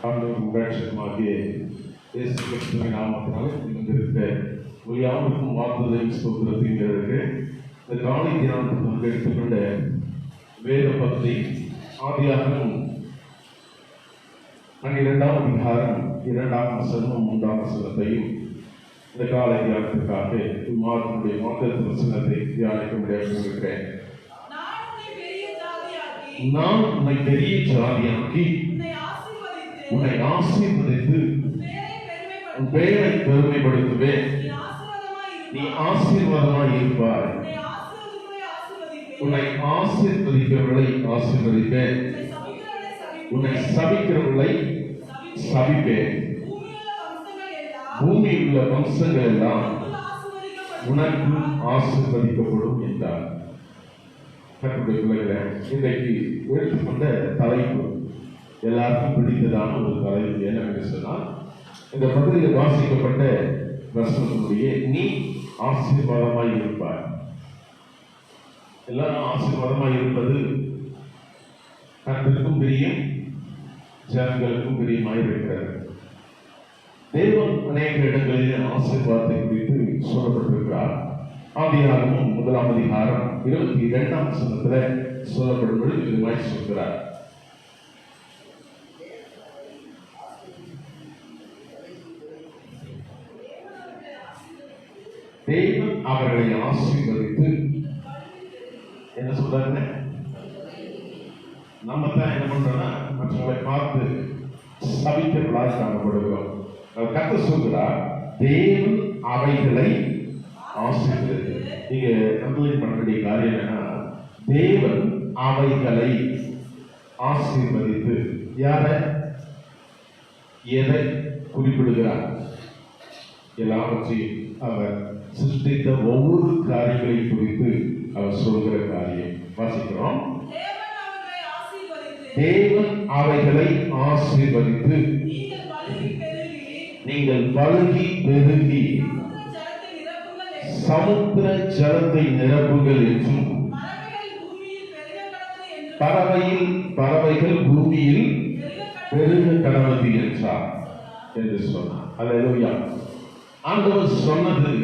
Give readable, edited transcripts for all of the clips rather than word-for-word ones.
ஆண்டவரும் ரட்சகருமாகிய இயேசு கிறிஸ்துவின் நாமத்தினாலே இங்கிருக்கிற யாவருக்கும் வாழ்த்துதலையும் ஸ்தோத்திரத்தையும் இருக்கு. இந்த காலை தியானத்தில் நாம் எடுத்துக்கொண்ட வேத பகுதி ஆதியாகமம் 12ஆம் அதிகாரம் 2ஆம் வசனம் 3ஆம் வசனத்தையும் இந்த காலை தியானத்திற்காக இம்மாதனுடைய மொத்த வசனத்தை தியானிக்க முடியாதிருக்கிறேன். நான் உன்னை பெரிய ஜாதியாக்கி உன்னை ஆசீர்வதித்து உன் பெயரை பெருமைப்படுத்துவேன். நீ ஆசீர்வாதமாய் இருப்பாய். உன்னை ஆசீர்வதிக்கிறவர்களை ஆசீர்வதிப்பேன். உன்னை சபிக்கிறவர்களை சபிப்பேன். பூமியில் உள்ள வம்சங்கள் எல்லாம் உனக்கு ஆசீர்வதிக்கப்படும் என்றார். பிள்ளைகளை இன்றைக்கு எடுத்துக்கொண்ட தலைப்பு எல்லாருக்கும் பிடித்ததான ஒரு தலைப்பு என்னவென்று சொன்னால், இந்த பகுதியில் வாசிக்கப்பட்ட வசனத்தினுடைய நீ ஆசீர்வாதமாய் இருப்பாய். எல்லாரும் ஆசீர்வாதமாய் இருப்பது கர்த்தருக்கும் பிரியம், ஜனங்களுக்கும் பிரியமாய் இருக்கிறது. தேவன் அநேக இடங்களில் ஆசீர்வாதத்தை குறித்து சொல்லப்பட்டிருக்கிறார். ஆதியாகமம் 1ஆம் அதிகாரம் 22ஆம் வசனத்தில் சொல்லப்படுவது இதுமாய் சொல்கிறார். தேவன் அவர்களை ஆசீர்வதித்து என்ன சொல்றாங்க? நம்ம தான் என்ன பண்றோம்னா மற்றவர்களை பார்த்து சபிக்கிறவர்களாக காணப்படுகிறோம். கர்த்தர் சொல்கிறார், தேவன் அவைகளை ஆசீர்வதித்து. நீங்க கம்ப்ளீட் பண்ண வேண்டிய காரியம் என்னன்னா, தேவன் அவைகளை ஆசீர்வதித்து. யார எதை குறிப்பிடுகிறார்? எல்லாவற்றையும் அவர் சிருஷ்டித்த ஒவ்வொரு காரியங்களை குறித்து அவர் சொல்கிற காரியம் வாசிக்கிறோம். தேவன் அவைகளை ஆசீர்வதித்து நீங்கள் பலுகி பெருகி சமுத்திர ஜலத்தை நிரப்புங்கள் என்றும் பறவைகள் பூமியில் பெருக கடவுள் என்றார் என்று சொன்னார். அல்லேலூயா. ஆண்டவர் சொன்னது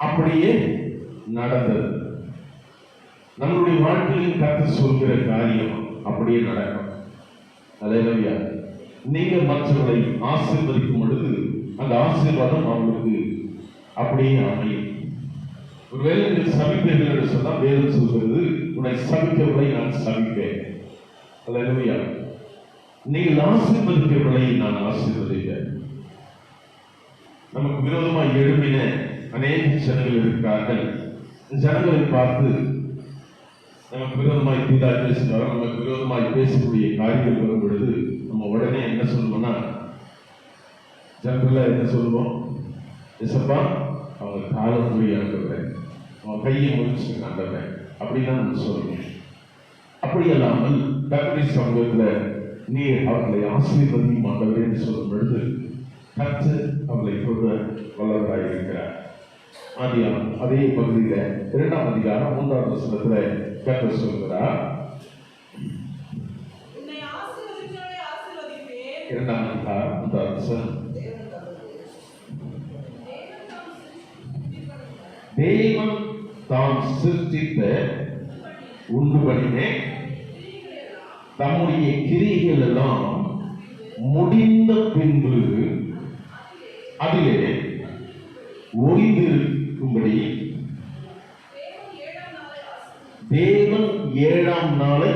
அப்படியே நடந்தது. நம்முடைய வாழ்க்கையில் கர்த்தர் சொல்கிற காரியம் அப்படியே நடக்கும். அல்லேலூயா. நீங்க மற்றவர்களை ஆசீர்வதிக்கும் பொழுது அந்த ஆசீர்வாதம் அவங்களுக்கு அப்படியே அமையும். ஒருவேளை நீங்கள் சபிப்பீர்கள் என்று சொன்னால் வேதம் சொல்கிறது, உன்னை சபிக்கிறவர்களை நான் சபிப்பேன். அல்லேலூயா. நீங்கள் ஆசீர்வதிக்கிறவர்களை நான் ஆசீர்வதிப்பேன். நமக்கு விரோதமாக எழுப்பின அநேக ஜனங்கள் இருக்கிறார்கள். ஜனங்களை பார்த்து நமக்கு விரோதமாய் தீதாக பேசுகிறார், நமக்கு விரோதமாய் பேசக்கூடிய காரியங்கள் வரும் பொழுது நம்ம உடனே என்ன சொல்லுவோம்னா, ஜனங்கள என்ன சொல்லுவோம்? எசப்பா, அவங்க காலம் போய் அனுப்புறேன், அவன் கையை முடிச்சு அனுப்புறேன் அப்படின்னா நம்ம சொல்லுவோம். அப்படி இல்லாமல் கர்த்தருடைய சமூகத்தில் நீ அவர்களை ஆசீர்வதியும் ஆண்டவரே என்று சொல்லும் பொழுது கர்த்தர் அவர்களை கொண்டு வல்லவராய் இருக்கிறார். ஆதியாகமம் அதே பகுதியில் 2ஆம் அதிகாரம் 3ஆம் வசனத்தில் கர்த்தர் சொல்கிறார், 2ஆம் அதிகாரம் 3ஆம் வசனம், தேவன் தாம் சிருஷ்டித்த உண்டுபடியே தம்முடைய கிரியைகள் எல்லாம் முடிந்த பின்பு அதிலே ஓய்ந்திருக்கும்படி தேவன் 7ஆம் நாளை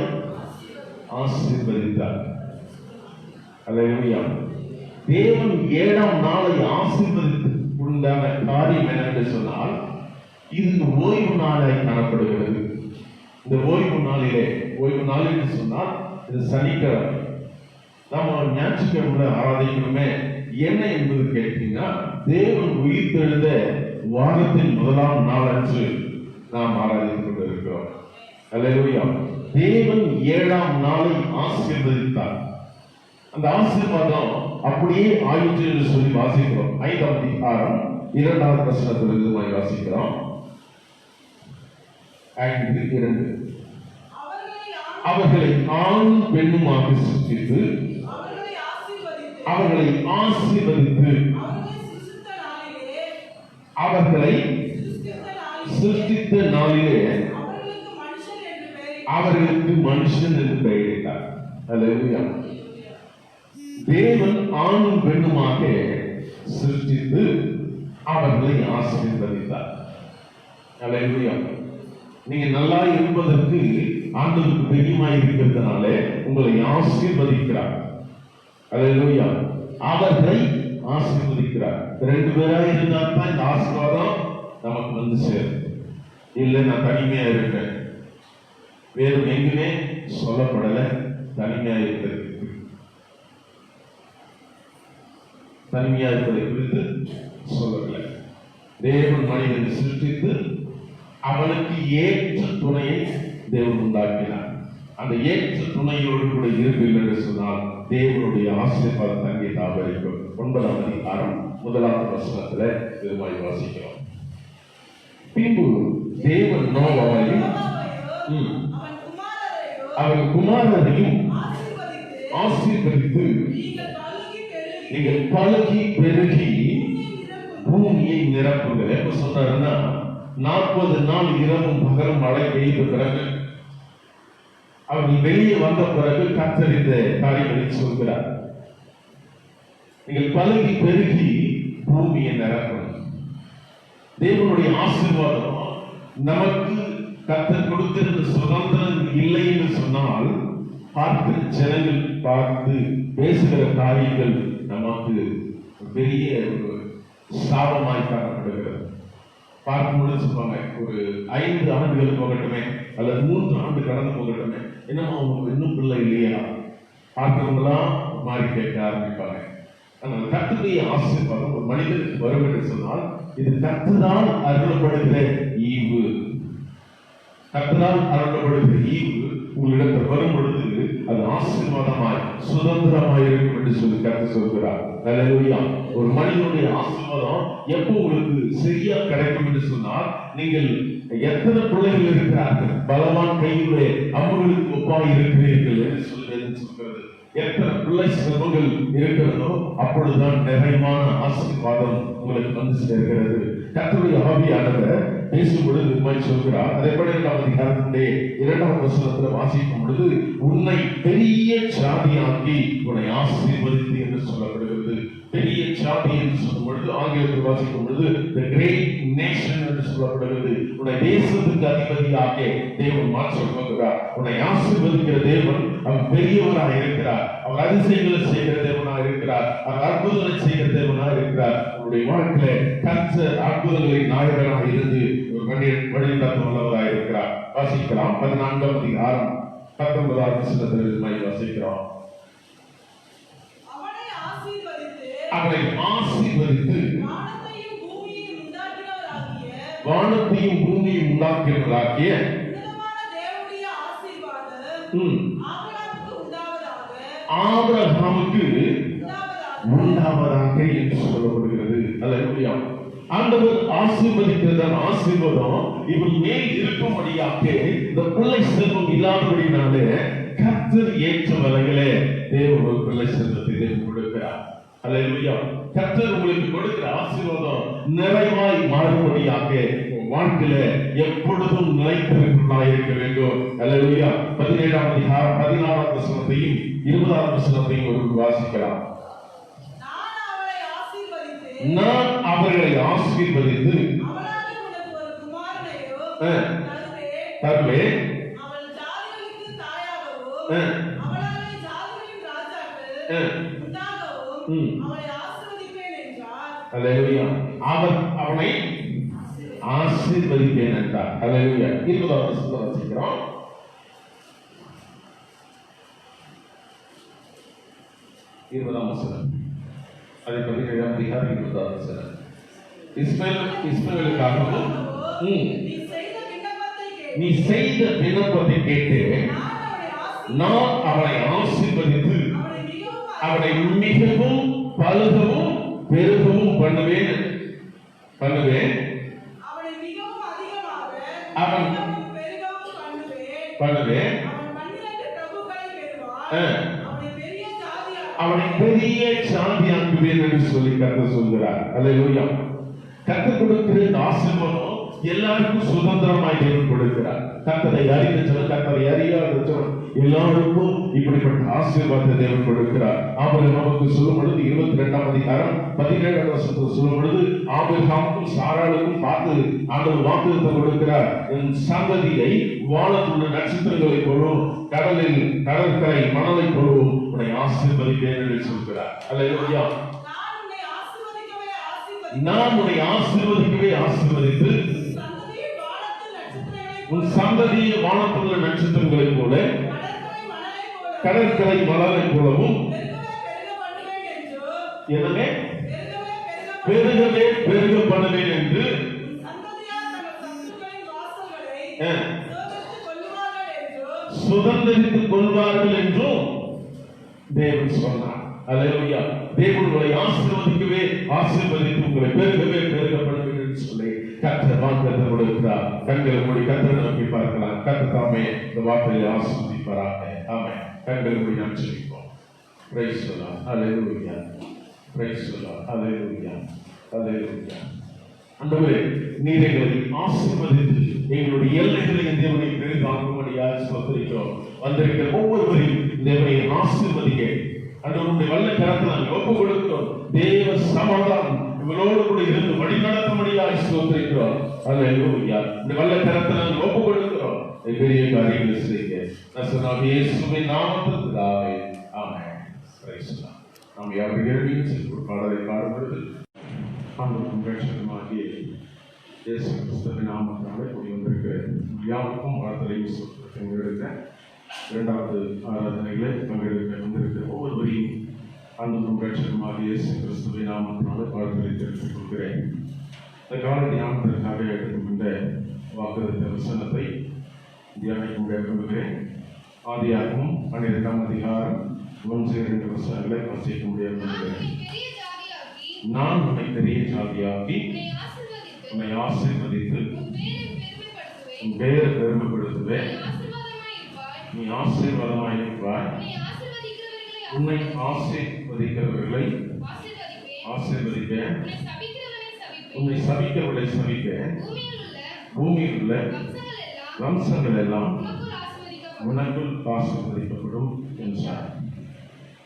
ஆசீர்வதித்தார். அல்லேலூயா. தேவன் 7ஆம் நாளை ஆசீர்வதித்து உண்டான காரியம் என்னவென்று சொன்னால், இது ஓய்வு நாளாய் காணப்படுகிறது. இந்த ஓய்வு நாளிலே, ஓய்வு நாள் என்று சொன்னால் இது சனிக்கிழமை. நம்ம ஞாயிற்றுக்கிழமை ஆராதிக்கணுமே என்ன என்பது கேட்டீங்கன்னா, தேவன் உயிர்த்தெழுந்த வாரத்தின் 1ஆம் நாள் அன்று நாம் ஆராதித்துக் கொண்டிருக்கிறோம். அல்லேலூயா. தேவன் 7ஆம் நாளை ஆசீர்வதித்தார். அந்த ஆசீர்வாதம் அப்படியே ஆயிற்று என்று சொல்லி வாசிக்கிறோம். 5ஆம் அதிகாரம் 2ஆவது வசனத்திலிருந்து வாசிக்கிறோம். 5:2 அவர்களை ஆணும் பெண்ணுமாக சிருஷ்டித்து அவர்களை ஆசீர்வதித்து அவர்களை சிருஷ்டித்த நாளிலே அவர்களுக்கு மனுஷன் என்று பெயரிட்டார். அல்லேலூயா. தேவன் ஆணும் பெண்ணுமாக சிருஷ்டித்து அவர்களை ஆசீர்வதித்தார். அல்லேலூயா. நீங்க நல்லா இருப்பதற்கு ஆண்டவருக்கு தெரியுமாய் இருக்கிறதுனால உங்களை ஆசீர்வதிக்கிறார். அல்லேலூயா. அவர்களை ஆசீர்வதிக்கிறார். ரெண்டு பேரா இருந்தா தான் இந்த ஆசீர்வாதம் நமக்கு வந்து சேரும். இல்லை நான் தனிமையா இருக்கேன், வேறு எங்குமே சொல்லப்படல. தனிமையா இருப்பது தனிமையா இருப்பதை குறித்து சொல்லவில்லை. தேவன் மனிதனை சிருஷ்டித்து அவனுக்கு ஏற்ற துணையை தேவன் உண்டாக்கினார். அந்த ஏற்ற துணையோடு கூட இருப்பீர்கள் என்று சொன்னால் தேவனுடைய ஆசீர்வாதம் அங்கே தாபரிக்கும். 9ஆம் அதிகாரம் 1ஆம் வசனத்துல திருமாய் வாசிக்கிறோம். பின்பு தேவன் நோவாவையும் அவன் குமாரரையும் ஆசீர்வதித்து நீங்கள் பழுகி பெருகி பூமியை நிரப்புங்க. எப்ப சொன்னாருன்னா 40 நாள் இரவும் பகலும் மழை பெய்த பிறகு அவர்கள் வெளியே வந்த பிறகு கர்த்தர் இந்த காரியங்களை சொல்கிறார். நீங்கள் பழுகி பெருகி பூமியை நிரப்பணும். தேவனுடைய ஆசீர்வாதம் நமக்கு கர்த்தர் கொடுத்திருந்த சுதந்திரம் இல்லை என்று சொன்னால் பார்த்து ஜனங்கள் பார்த்து பேசுகிற காரியங்கள் நமக்கு பெரிய ஒரு சாபமாய் காணப்படுகிறது. பார்க்கும் பொழுது சொல்லுவாங்க, ஒரு 5 ஆண்டுகள் போகட்டுமே அல்லது 3 ஆண்டு கடந்து போகட்டுமே, என்னமா அவங்க இன்னும் பிள்ளை இல்லையா, பார்க்கிறவங்களாம் மாறி கேட்க ஆரம்பிப்பாங்க. ஆனால் கர்த்தருடைய ஆசீர்வாதம் ஒரு மனிதனுக்கு வரும் என்று சொன்னால் இது கர்த்தரால் அருளப்படுகிற ஈவு. கர்த்தரால் அருளப்படுகிற ஈவு உங்களிடத்தில் வரும் பொழுது அது ஆசீர்வாதமாய் சுதந்திரமாய் இருக்கும் என்று சொல்லி கர்த்தர் சொல்கிறார். அல்லேலூயா. ஒரு மனிதனுடைய ஆசீர்வாதம் எப்போ உங்களுக்கு சரியா கிடைக்கும் என்று சொன்னால் நீங்கள் எத்தனை பிள்ளைகள் இருக்கிறார்கள், பலவான் கையிலே அம்புகளுக்கு ஒப்பாய் இருக்கிறீர்கள் என்று சொல்கிறது. எத்தனை பிள்ளை செல்வங்கள் இருக்கிறதோ அப்பொழுதுதான் நிறைவான ஆசீர்வாதம் உங்களுக்கு வந்து சேர்கிறது. கர்த்தருடைய ஆவியானவர் பேசும் பொழுது இதுமாய் சொல்கிறார். அதேபடி 2ஆம் அதிகாரத்திலே 2ஆம் வசனத்தில் வாசிக்கும் பொழுது உன்னை பெரிய சாதியாக்கி உன்னை ஆசீர்வதித்து என்று சொல்லப்படுகிறது. பெரிய சாதி என்று சொல்லும் பொழுது ஆங்கிலத்தில் வாசிக்கும் பொழுது the great nation என்று சொல்லப்படுகிறது. உன்னை தேசத்துக்கு அதிபதியாக தேவன் மாற்ற போகிறார். உன்னை ஆசீர்வதிக்கிற தேவன் அவர் பெரியவராக இருக்கிறார். அவர் அதிசயங்களை செய்கிற தேவனாக இருக்கிறார். அவர் அற்புதங்களை செய்கிற தேவனாக இருக்கிறார். உங்களுடைய வாழ்க்கையில கர்த்தர் அற்புதங்களை நாயகனாக இருந்து ஒரு வழிநடத்த வல்லவராக இருக்கிறார். வாசிக்கலாம் 14ஆம் அதிகாரம் 19ஆம் வசனத்தில் வாசிக்கிறோம். அவரை ஆசீர்வதித்து வானத்தையும் பூமியையும் உண்டாக்கியவராகிய ஆபிரகாமுக்கு உண்டாவதாக என்று சொல்லப்படுகிறது. அல்லேலூயா. ஆண்டவர் ஆசீர்வதிக்கிறதான ஆசீர்வாதம் இவன் மேல் இருக்கும்படியாக இந்த பிள்ளை செல்வம் இல்லாதபடினாலே கர்த்தர் ஏற்ற வகையிலே தேவன் ஒரு பிள்ளை செல்வத்தை தேவன் கொடுக்கிறார். அல்லேலூயா. கர்த்தர் உங்களுக்கு கொடுக்கிற ஆசீர்வாதம் நிறைவாய் மாறும்படியாக வாழ்க்கையில எப்பொழுதும் நிலைத்திருக்கிறவர்களாக இருக்க வேண்டும். அல்லேலூயா. 17ஆம் அதிகாரம் 16ஆம் வசனத்தையும் 20ஆம் வசனத்தையும் ஒரு வாசிக்கலாம். நான் அவர்களை ஆசீர்வதித்து தருவேன். அவர் அவனை ஆசீர்வதிப்பேன் என்றார். அல்லேலூயா. 20ஆம் வசனத்தை வாசிக்கிறோம். 20ஆம் வசனம். அதை 17ஆம் அதிகாரம் 20ஆம் வசனம். இஸ்மவேலுக்காகவும் நீ செய்த விண்ணப்பத்தை கேட்டு நான் அவனை ஆசீர்வதித்து அவனை மிகவும் பழுகவும் பெருகவும் பண்ணுவேன். அவன் பண்ணுவேன். அவனை பெரிய சாதியாக்குவேன் என்று சொல்லி கர்த்தர் சொல்கிறார். அல்லேலூயா. கர்த்தர் கொடுக்கிற இந்த ஆசீர்வாதம் எல்லாருக்கும் சுதந்திரமாய் தேவன் கொடுக்கிறார். கர்த்தரை அறிந்த ஜனம், கர்த்தரை அறியாத ஜனம் எல்லாருக்கும் இப்படிப்பட்ட ஆசீர்வாதத்தை தேவன் கொடுக்கிறார். ஆபிரகாம் நமக்கு சொல்லும் பொழுது 22ஆம் அதிகாரம் 17ஆம் வசனத்தில் சொல்லும் பொழுது ஆபிரகாமுக்கும் சாராளுக்கும் பார்த்து ஆண்டவர் வாக்குத்தத்தம் கொடுக்கிறார். என் சந்ததியை வானத்துள்ள நட்சத்திரங்களை போலும், கடற்கரை மணலை போலும் உன்னை ஆசீர்வதிப்பேன் என்று சொல்கிறார். அல்லேலூயா. நான் உன்னை ஆசீர்வதிக்கவே ஆசீர்வதித்து உன் சந்ததியை வானத்துள்ள நட்சத்திரங்களை போல கடற்கரை மணலை போலவும் எனவே பெருகவே பெருக பண்ணுவேன் என்று சுதந்திரித்துக் கொள்வார்கள் என்றும் தேவன் சொன்னார். அல்லேலூயா. தேவன் உங்களை ஆசீர்வதிக்கவே ஆசீர்வதித்து உங்களை பெருகவே பெருக பண்ணுவேன் என்று சொல்லி கர்த்தர் வாக்குத்தத்தம் கொடுக்கிறார். கண்களை மூடி கர்த்தரை நோக்கி பார்க்கலாம். கர்த்தர் தாமே இந்த வார்த்தையை ஆசீர்வதிப்பாராக. ஆமென். கண்களை மூடி நாம் ஜெபிப்போம். Praise the Lord. ஹalleluya. Praise the Lord. ஹalleluya. ஹalleluya. ஆண்டவரே, நீர் எங்களை ஆசீர்வதித்து எங்களுடைய எல்லைகளை தேவனை பெரிதாக்கும்படியாக ஸ்தோத்திரிக்கிறோம். வந்திருக்கிற ஒவ்வொருவரையும் தேவனை ஆசீர்வதிக்க ஆண்டவருடைய வல்ல கரத்தில் நாங்கள் ஒப்புக் கொடுக்கிறோம். தேவ சமாதானம் இவரோடு கூட இருந்து வழி நடத்தும்படியாக ஸ்தோத்திரிக்கிறோம். அல்லேலூயா. இந்த வல்ல கரத்தில் நாங்கள் ஒப்புக் கொடுக்கிறோம். பெரிய காரியங்களை செய்ய நசனாகிய இயேசுவின் நாமத்தில் பிதாவே. ஆமென். Praise the Lord. நாம் யாரும் எழுதிய ஒரு பாடலை பாடும்பொழுது ஆண்டவரும் ரட்சகருமாகிய இயேசு கிறிஸ்துவின் நாமத்தினாலே கூடி வந்திருக்கிற யாருக்கும் வார்த்தையை சொல்லிருக்க இரண்டாவது ஆராதனைகளை பங்கெடுக்க வந்திருக்கிற ஒவ்வொருவரையும் ஆண்டவரும் ரட்சகருமாகிய இயேசு கிறிஸ்துவின் நாமத்தினாலே வாழ்த்துக்களை தெரிவித்துக் கொள்கிறேன். இந்த கால தியானத்திற்காக எடுத்துக்கொண்ட வாக்குறுதி வசனத்தை தியானிக்க விரும்புகிறேன். ஆதியாகமம் 12ஆம் அதிகாரம் 1-2 வசனங்களை வாசிக்க முடியாது. நான் உன்னை பெரிய ஜாதியாக்கி உன்னை ஆசீர்வதித்து உன் பெயரை பெருமைப்படுத்துவேன். நீ ஆசீர்வாதமாயிருப்பாய். உன்னை ஆசீர்வதிக்கிறவர்களை ஆசீர்வதிப்பேன். உன்னை சபிக்கிறவர்களை சபிப்பேன். பூமியில் உள்ள வம்சங்கள் எல்லாம் உனக்குள் ஆசீர்வதிக்கப்படும் என்றார்.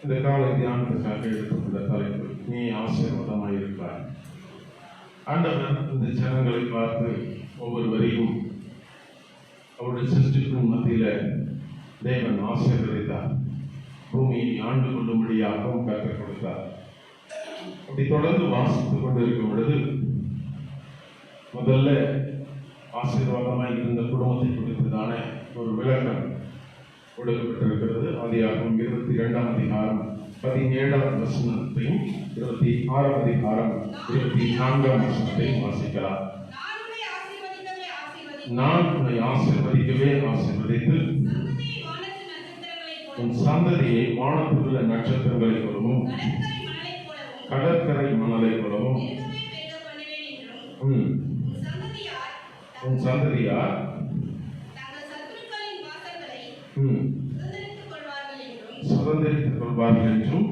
இந்த கால தியானத்திற்காக எடுத்துக்கொண்ட தலைப்பு நீ ஆசீர்வாதமாயிருப்பாய். ஆண்டவர் இந்த ஜனங்களை பார்த்து ஒவ்வொருவரையும் அவருடைய சிருஷ்டிக்கும் மத்தியில தேவன் ஆசீர்வதித்தார். பூமியை ஆண்டு கொள்ளும்படியாகவும் கற்றுக் கொடுத்தார். அப்படி தொடர்ந்து வாசித்துக் கொண்டிருக்கும் பொழுது முதல்ல ஆசீர்வாதமாக இருந்த குடும்பத்தை குறித்ததான ஒரு விளக்கம் கொடுக்கப்பட்டிருக்கிறது. ஆதியாகமம் 22ஆம் அதிகாரம் 17ஆம் வசனத்தையும் 26ஆம் அதிகாரம் 24ஆம் வசனத்தையும் வாசிக்கலாம். நான் உன்னை ஆசீர்வதிக்கவே ஆசீர்வதித்து உன் சந்ததியை வானத்துள்ள நட்சத்திரங்களை போலவும் கடற்கரை மணலை போலவும் உன் சந்ததியார் சுதந்திரித்துக் கொள்வார்கள் என்றும்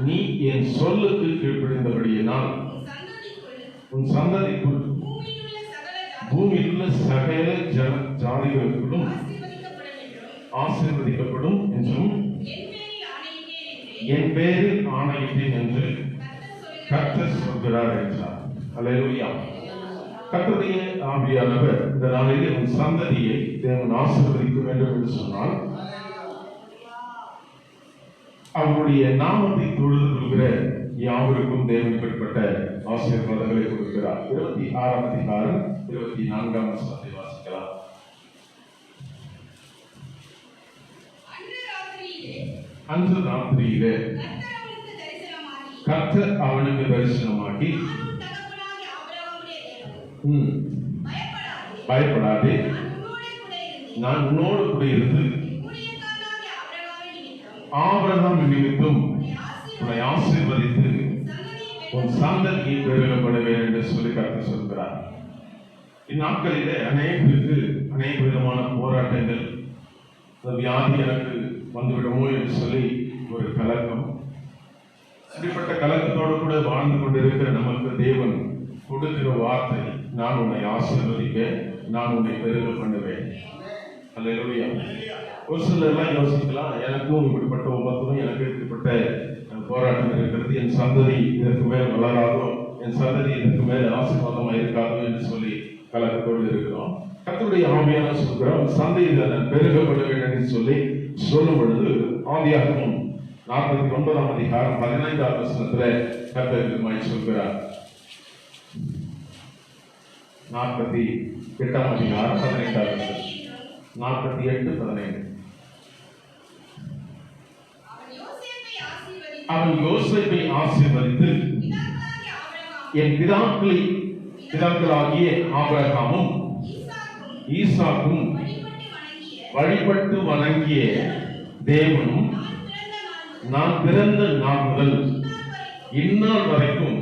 நீ என் சொல்லுக்கு கீழ்ப்படிந்தபடியினால் உன் சந்ததிக்குள் பூமியில் உள்ள சகல ஜாதிகளுக்குள்ளும் ஆசீர்வதிக்கப்படும் என்றும் என் பேரில் ஆணையிட்டேன் என்று கர்த்தர் சொல்கிறார் என்றார். அல்லேலூயா. கர்த்தருடைய ஆவியானவர் இந்த நாளிலே உன் சந்ததியை தேவன் ஆசீர்வதிக்க வேண்டும் என்று சொன்னால் அவருடைய நாமத்தை தொழுது கொள்கிற யாவருக்கும் தேவன் இப்படிப்பட்ட ஆசீர்வாதங்களை கொடுக்கிறார். 26ஆம் அதிகாரம் 24ஆம் வசனத்தை வாசிக்கலாம். அன்று ராத்திரியிலே கர்த்தர் அவனுக்கு தரிசனமாகி பயப்படாதே, நான் உன்னோடு கூட இருந்து ஆபிரகாம் நிமித்தம் உன்னை ஆசீர்வதித்து உன் சந்ததியை பெருகப்படுவேன் என்று சொல்லி கர்த்தர் சொல்கிறார். இந்நாட்களிலே அநேக விதமான போராட்டங்கள், வியாதி எனக்கு வந்துவிடுமோ என்று சொல்லி ஒரு கலக்கம். அப்படிப்பட்ட கலக்கத்தோடு கூட வாழ்ந்து கொண்டிருக்கிற நமக்கு தேவன் கொடுக்கிற வார்த்தை, நான் உன்னை ஆசீர்வதிக்க, நான் உன்னை பெருக பண்ணுவேன். அல்லேலூயா. ஒரு சிலர் எல்லாம் யோசிக்கலாம், எனக்கும் இப்படிப்பட்ட உபத்திரம், எனக்கு இப்படிப்பட்ட போராட்டம் இருக்கிறது, என் சந்ததி இதற்கு மேல் வளராதோ, என் சந்ததி இதற்கு மேல் ஆசீர்வாதமா இருக்காதோ என்று சொல்லி கலக்கத்தோடு இருக்கிறோம். கர்த்தருடைய ஆவியான சொல்கிறோம், சந்ததியினர் பெருகப்பட வேண்டும் என்று சொல்லி சொல்லும் பொழுது ஆதியாகமம் 49ஆம் அதிகாரம் 15ஆம் வசனத்திலே கர்த்தர் சொல்கிறார். 48ஆம் அதிகாரம் 15ஆம் வசனம், 48:15. அவன் யோசேப்பை ஆசீர்வதித்து, என் பிதாக்களாகிய ஆபிரகாமும் ஈசாக்கும் வழிபட்டு வணங்கிய தேவனும் நான் பிறந்த நாள் முதல் இந்நாள் வரைக்கும்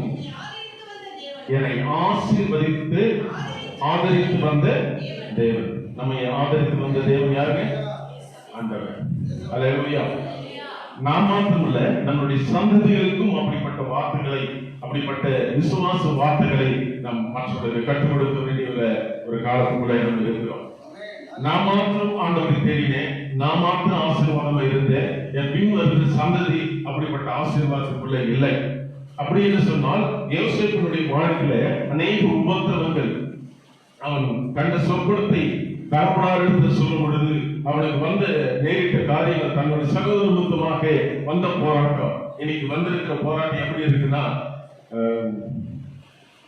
என்னை ஆசீர்வதித்து ஆதரித்து வந்த தேவன். நம்மை ஆதரித்து வந்த தேவன் யாருங்க? ஆண்டவர். அல்லேலூயா. நாம் மாத்திரமல்ல, நம்முடைய சந்ததிகளுக்கும் அப்படிப்பட்ட வார்த்தைகளை, அப்படிப்பட்ட விசுவாச வார்த்தைகளை நாம் மற்றவர்களுக்கு கற்றுக் கொடுக்க வேண்டிய ஒரு காலத்துக்குள்ள நம்ம இருக்கிறோம். நான் மாத்திரம் ஆண்டவரை தேடினேன், நான் மாத்திரம் ஆசீர்வாதமா இருந்தேன், என் பின் வருகிற சந்ததி அப்படிப்பட்ட ஆசீர்வாதத்துக்குள்ள இல்லை. அப்படி என்று சொன்னால் யோசேப்பினுடைய வாழ்க்கையில அநேக உபத்திரவங்கள், அவன் கண்ட சொற்குணத்தை தகப்பனார் எடுத்து சொல்லும் பொழுது அவனுக்கு வந்து நேரிட்ட காரியங்கள், தன்னுடைய சகோதர நிமித்தமாக வந்த போராட்டம். இன்னைக்கு வந்திருக்கிற போராட்டம் எப்படி இருக்குன்னா,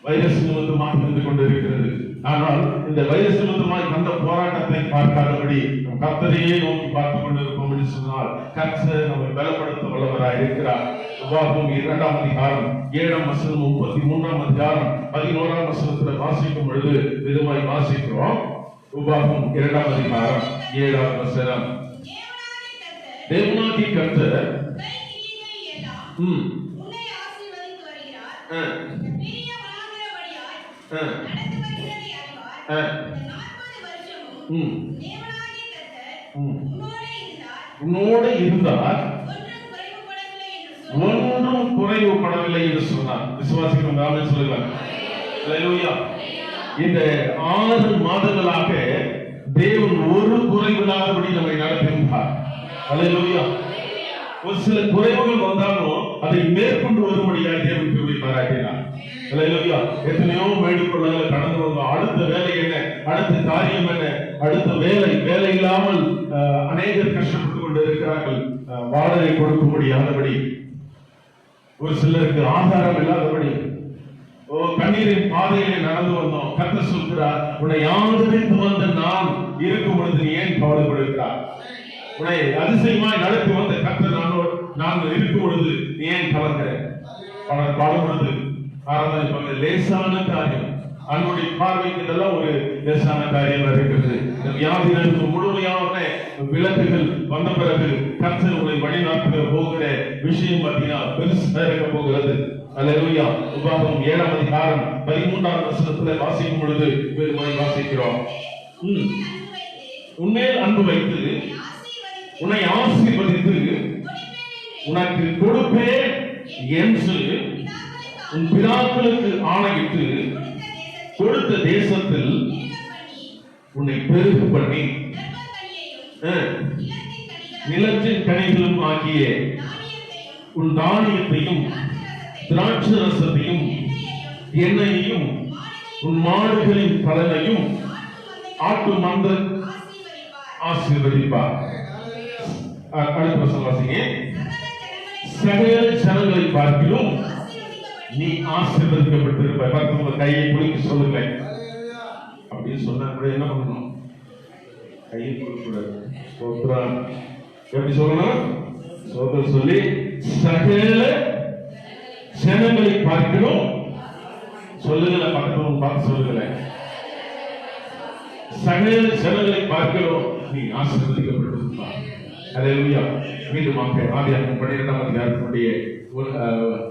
வைரஸ் நிமித்தமாக இருந்து கொண்டிருக்கிறது. ஆனால் இந்த வைரஸ் நிமித்தமாக வந்த போராட்டத்தை பார்க்காதபடி கர்த்தரையே நோக்கி பார்த்துக் கொண்டிருப்போம் என்று சொன்னால் கர்த்தர் நம்மை பலப்படுத்த வல்லவராய் இருக்கிறார். உபாகமம் 2ஆம் அதிகாரம் 7ஆம் வசனம், 33ஆம் அதிகாரம் 11ஆம் வசனத்தில் வாசிக்கும் பொழுது விதமாய் வாசிக்கிறோம். உபாகமம் 2ஆம் அதிகாரம் 7ஆம் வசனம், தேவனாகிய கர்த்தர் உன்னோடு இருந்தார், ஒன்றும் குறைவுபடவில்லை என்று சொன்னார். விசுவாசிக்கும் ஆமென் சொல்லுங்கள். அல்லேலூயா. இந்த 6 மாதங்களாக தேவன் ஒரு குறைவில்லாதபடி நம்மை நடத்துகின்றார். அல்லேலூயா. ஒரு சில குறைவுகள் வந்தாலும் அதை மேற்கொண்டு வரும்படியாக தேவன் கிருபை பாராட்டினார். அல்லேலூயா. எத்தனையோ மேடுகொள்ளங்களை கடந்து வந்தோம். அடுத்த வேலை என்ன, அடுத்த காரியம் என்ன, அடுத்த வேலை இல்லாமல் அநேகர் கஷ்டப்பட்டுக் கொண்டு இருக்கிறார்கள். வாடகை கொடுக்க முடியாதபடி, ஒரு சிலருக்கு ஆதாரம் இல்லாதபடி, கண்ணீரின் பாதையிலே நடந்து வந்தோம். கர்த்தர் சொல்கிறார், உன்னை ஆதரித்து வந்த நான் இருக்கும் பொழுது நீ ஏன் கவலைப்படுகிறார்? உன்னை அதிசயமாய் நடத்தி வந்த கர்த்தர் நான் இருக்கும் பொழுது நீ ஏன் கலங்குற? பாடும் பொழுது ஆராதனை லேசான காரியம், அன்னுடைய பார்வைக்கு இதெல்லாம் ஒரு லேசான காரியமா இருக்கிறது. வியாதிகளுக்கு முழுமையான விளக்குகள் வந்த பிறகு கர்த்தர் உங்களை வழிநாட்டுகிற போகிற விஷயம் பார்த்தீங்கன்னா பெருசா இருக்க போகிறது. அல்லேலூயா. உபாகமம் 7ஆம் அதிகாரம் 13ஆம் வசனத்துல வாசிக்கும் பொழுது வாசிக்கிறோம். உன்மேல் அன்பு வைத்து உன்னை ஆசீர்வதித்து உனக்கு கொடுப்பேன் என்று உன் பிதாக்களுக்கு ஆணையிட்டு கொடுத்த தேசத்தில் உன்னை பெருக பண்ணி நிலத்தின் கனிகளும் ஆகிய உன் தானியத்தையும் திராட்சரசத்தையும் எண்ணெயையும் உன் மாடுகளின் பலனையும் ஆட்டு மந்த ஆசீர்வதிப்பார். அடுத்த வசனம் வாசிங்க. சகல ஜனங்களை பார்க்கிலும் நீ ஆசீர்வதிக்கப்பட்டிருப்பாய். பார்த்து உங்க கையை குலுக்கி சொல்லுங்க. அப்படின்னு சொன்னா கூட என்ன பண்ணணும்? கையை குலுக்கூடாது. ஸ்தோத்திரம். எப்படி சொல்லணும்? ஸ்தோத்திரம் சொல்லி சகல ஜனங்களை பார்க்கிலும் சொல்லுங்கள. பக்கத்துல பார்த்து சொல்லுங்கள. சகல ஜனங்களை பார்க்கிறோம் நீ ஆசீர்வதிக்கப்பட்டிருப்பாய். அல்லேலூயா. மீண்டுமாக ஆதியாகமம் 12ஆம் அதிகாரத்தினுடைய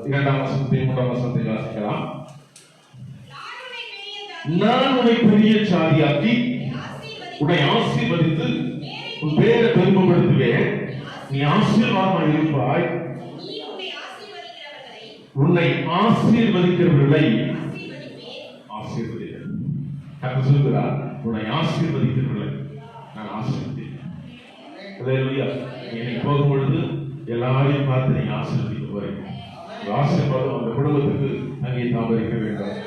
2ஆம் வசனத்தை 3ஆம் வசனத்தை வாசிக்கலாம். நான் உன்னை பெரிய சாதியாக்கி உன்னை ஆசீர்வதித்து உன் பேரை பெருமைப்படுத்துவேன். நீ ஆசீர்வாதமாக இருப்பாய். நீ உன்னை ஆசீர்வதிக்கிறவர்களை ஆசீர்வதிக்க. கர்த்தர் சொல்கிறார், உன்னை ஆசீர்வதிக்கிறவர்களை நான் ஆசீர்வதிக்கிறேன். அல்லேலூயா. நீ போகும் பொழுது எல்லாரையும் பார்த்து நீங்க ஆசீர்வதிக்க போறீங்க. ஆசீர்வாதம் அந்த குடும்பத்துக்கு அங்கே தாபரிக்க வேண்டும்.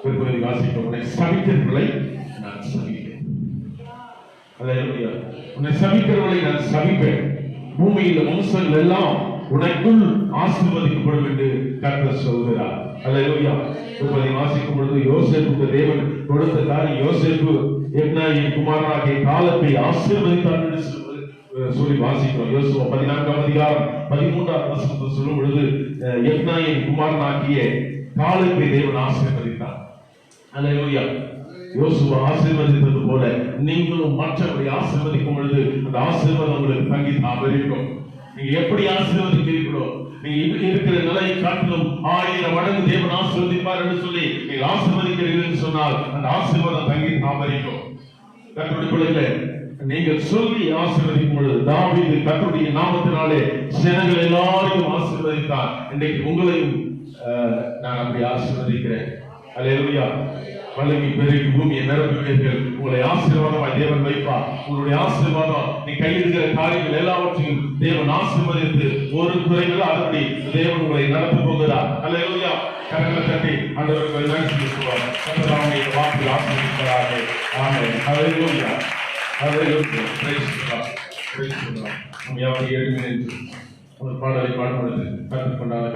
திருப்பதி வாசிக்க, உன்னை சபிக்கிறவர்களை நான் சபிப்பேன். அல்லேலூயா. உன்னை சபிக்கிறவர்களை நான் சபிப்பேன். பூமியில் வம்சங்கள் எல்லாம் உனக்குள் ஆசீர்வதிக்கப்படும் என்று கர்த்தர் சொல்கிறார். அல்லேலூயா. திருப்பதி வாசிக்கும் பொழுது யோசேப்புக்கு தேவன் கொடுத்த காரியம், யோசேப்பு எப்னாயின் குமாரனாகிய காலத்தை ஆசீர்வதித்தார் என்று சொல்லி வாசிக்கிறோம். யோசுவா 14ஆம் அதிகாரம் 13ஆம் வசனத்தில் சொல்லும் பொழுது எப்னாயின் குமாரனாகிய காலத்தை தேவன் ஆசீர்வதித்தார். அல்லேலூயா. யோசுவா ஆசீர்வதித்தது போல நீங்களும் மற்றவர்களை ஆசீர்வதிக்கும் பொழுது அந்த ஆசீர்வாதம் உங்களுக்கு தங்கி தாபரிக்கும். நீங்க எப்படி ஆசீர்வதிக்கிறீர்களோ, நீங்க இருக்கிற நிலையை காட்டிலும் 1000 மடங்கு தேவன் ஆசீர்வதிப்பார் என்று சொல்லி நீங்கள் ஆசீர்வதிக்கிறீர்கள் என்று சொன்னால் அந்த ஆசீர்வாதம் தங்கி தாபரிக்கும். கர்த்தருடைய பிள்ளைகளே, நீங்கள் சொல்லி ஆசீர்வதிக்கும் பொழுது தாவீது கர்த்தருடைய நாமத்தினாலே ஜனங்கள் எல்லாரையும் ஆசீர்வதித்தார். இன்றைக்கு உங்களையும் நான் அப்படி ஆசீர்வதிக்கிறேன். அல்லேலூயா. பல்லவி பெருகி பூமியை நிரப்புவீர்கள். உங்களை ஆசீர்வாதமாய் தேவன் வைப்பார். உங்களுடைய ஆசீர்வாதம், நீ கையிடுகிற காரியங்கள் எல்லாவற்றையும் தேவன் ஆசீர்வதித்து ஒரு குறைகள் அதன்படி தேவன் உங்களை நடத்த போகிறார். அல்லேலூயா. கரங்களை தட்டி ஆண்டவருக்கு நன்றி சொல்லுவார். கர்த்தருடைய வார்த்தை ஆசீர்வதிப்பாராக. ஆமென். அல்லேலூயா. அல்லேலூயா. Praise God. Praise God. நாம் யாவரும் எழுந்து நின்று ஒரு பாடலை பாடுவது கற்றுக்கொண்டால்